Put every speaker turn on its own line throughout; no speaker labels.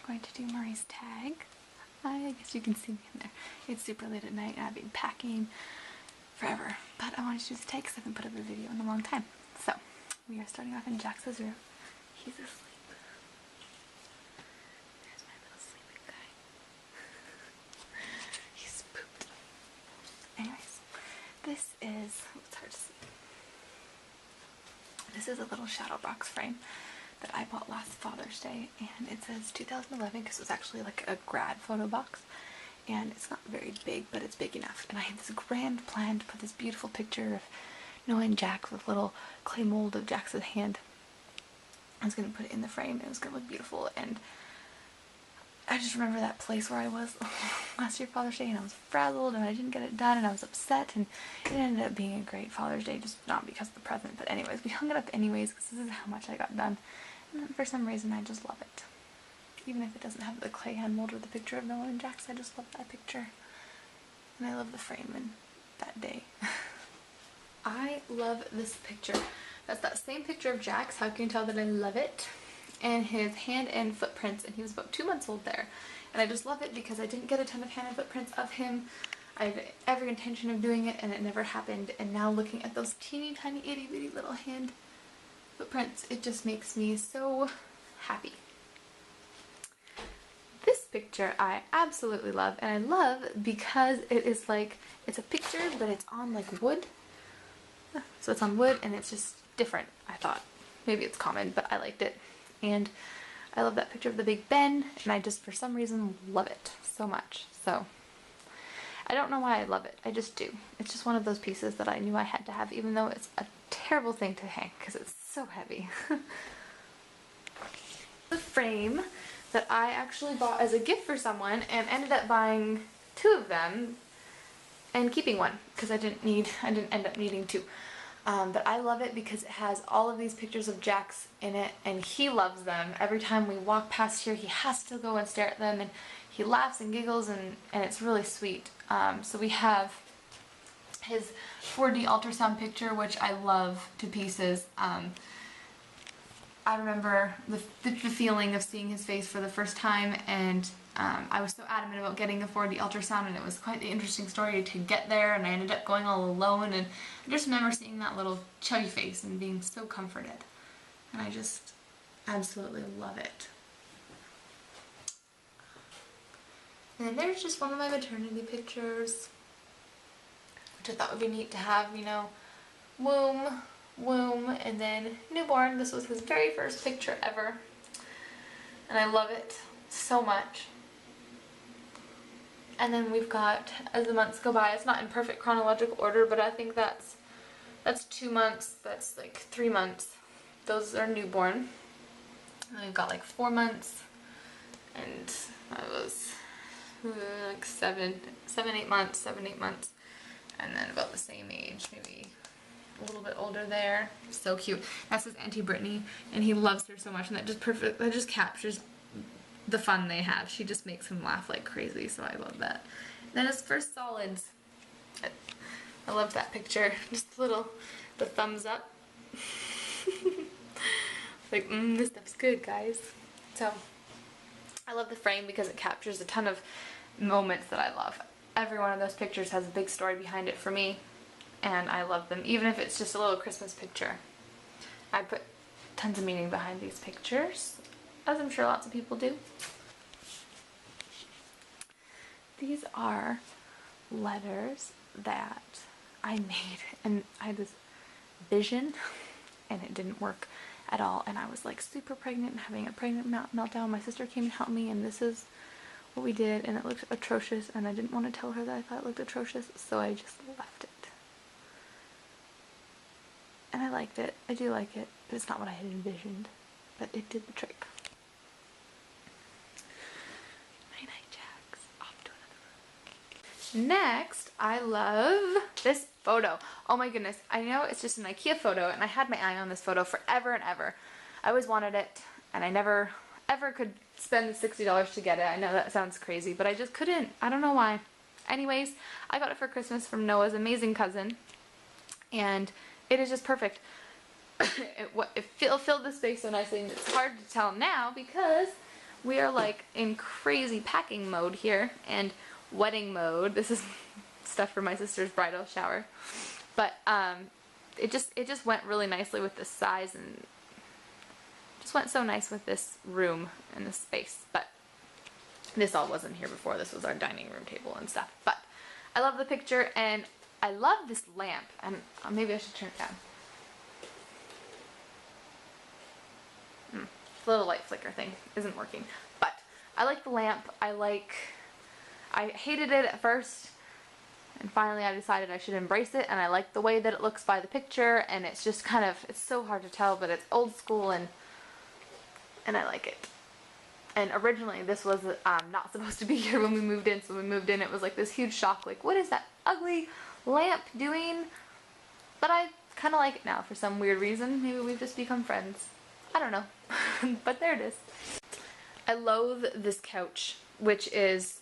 going to do Marie's tag. I guess you can see me in there. It's super late at night and I've been packing forever, but I wanted to do this tag because I haven't put up a video in a long time. So we are starting off in Jax's room. He's asleep. There's my little sleeping guy. He's pooped. Anyways, this is, it's hard to see. This is a little shadow box frame that I bought last Father's Day, and it says 2011 because it was actually like a grad photo box, and it's not very big, but it's big enough. And I had this grand plan to put this beautiful picture of Noah and Jax with a little clay mold of Jax's hand. I was going to put it in the frame and it was going to look beautiful, and I just remember that place where I was last year Father's Day, and I was frazzled and I didn't get it done and I was upset, and it ended up being a great Father's Day, just not because of the present, but anyways, we hung it up anyways because this is how much I got done, and for some reason I just love it. Even if it doesn't have the clay hand mold or the picture of Noah and Jax, I just love that picture, and I love the frame and that day. I love this picture. That's that same picture of Jax. How can you tell that I love it? And his hand and footprints, and he was about 2 months old there. And I just love it because I didn't get a ton of hand and footprints of him. I had every intention of doing it and it never happened. And now looking at those teeny tiny itty bitty little hand footprints, it just makes me so happy. This picture I absolutely love, and I love because it is like, it's a picture but it's on like wood. So it's on wood and it's just different, I thought. Maybe it's common, but I liked it. And I love that picture of the Big Ben, and I just for some reason love it so much. So I don't know why I love it, I just do. It's just one of those pieces that I knew I had to have, even though it's a terrible thing to hang because it's so heavy. The frame that I actually bought as a gift for someone and ended up buying 2 of them and keeping one because I didn't end up needing 2. But I love it because it has all of these pictures of Jax in it, and he loves them. Every time we walk past here, he has to go and stare at them, and he laughs and giggles, and it's really sweet. So we have his 4D ultrasound picture, which I love to pieces. I remember the feeling of seeing his face for the first time, and I was so adamant about getting a 4D ultrasound, and it was quite the interesting story to get there, and I ended up going all alone, and I just remember seeing that little chubby face and being so comforted, and I just absolutely love it. And then there's just one of my maternity pictures, which I thought would be neat to have, you know, womb, and then newborn. This was his very first picture ever, and I love it so much. And then we've got, as the months go by, it's not in perfect chronological order, but I think that's 2 months, that's like 3 months. Those are newborn. And then we've got like 4 months, and that was like 7, 8 months, and then about the same age, maybe a little bit older there. So cute. That's his Auntie Brittany, and he loves her so much, and that just captures the fun they have. She just makes him laugh like crazy, so I love that. And then his first solids. I love that picture. Just the thumbs up. Like, this stuff's good, guys. So, I love the frame because it captures a ton of moments that I love. Every one of those pictures has a big story behind it for me, and I love them, even if it's just a little Christmas picture. I put tons of meaning behind these pictures, as I'm sure lots of people do. These are letters that I made, and I had this vision, and it didn't work at all, and I was like super pregnant and having a pregnant meltdown. My sister came to help me, and this is what we did, and it looked atrocious, and I didn't want to tell her that I thought it looked atrocious, so I just left it. And I liked it. I do like it, but it's not what I had envisioned, but it did the trick. Night-night, Jax. Off to another room. Next, I love this photo. Oh my goodness. I know it's just an IKEA photo, and I had my eye on this photo forever and ever. I always wanted it, and I never ever could spend the $60 to get it. I know that sounds crazy, but I just couldn't. I don't know why. Anyways, I got it for Christmas from Noah's amazing cousin, and it is just perfect. It filled the space so nicely, and it's hard to tell now because we are like in crazy packing mode here and wedding mode. This is stuff for my sister's bridal shower. But it just went really nicely with the size, and just went so nice with this room and this space. But this all wasn't here before. This was our dining room table and stuff. But I love the picture, and I love this lamp. And maybe I should turn it down. The little light flicker thing isn't working. But I like the lamp. I hated it at first, and finally I decided I should embrace it, and I like the way that it looks by the picture, and it's just kind of, it's so hard to tell, but it's old school, and I like it. And originally this was not supposed to be here when we moved in, so when we moved in it was like this huge shock, like what is that ugly lamp doing? But I kind of like it now for some weird reason. Maybe we've just become friends. I don't know. But there it is. I loathe this couch, which is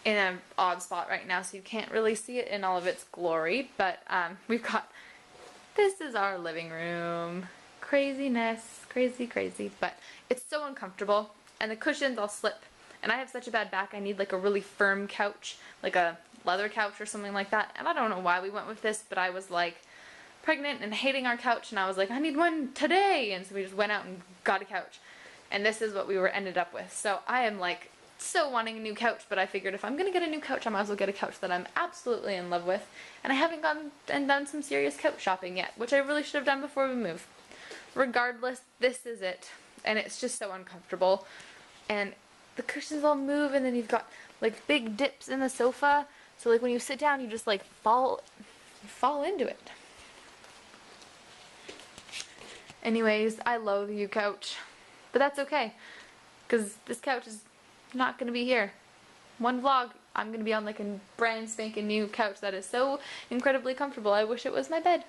in an odd spot right now, so you can't really see it in all of its glory, but we've got, this is our living room. Craziness, crazy, but it's so uncomfortable, and the cushions all slip, and I have such a bad back, I need like a really firm couch, like a leather couch or something like that, and I don't know why we went with this, but I was like pregnant and hating our couch, and I was like, I need one today, and so we just went out and got a couch, and this is what we ended up with. So I am like so wanting a new couch, but I figured if I'm gonna get a new couch, I might as well get a couch that I'm absolutely in love with, and I haven't gone and done some serious couch shopping yet, which I really should have done before we move. Regardless, this is it, and it's just so uncomfortable, and the cushions all move, and then you've got like big dips in the sofa, so like when you sit down you just like fall into it. Anyways, I loathe you, couch, but that's okay, because this couch is not going to be here. One vlog, I'm going to be on like a brand spanking new couch that is so incredibly comfortable, I wish it was my bed.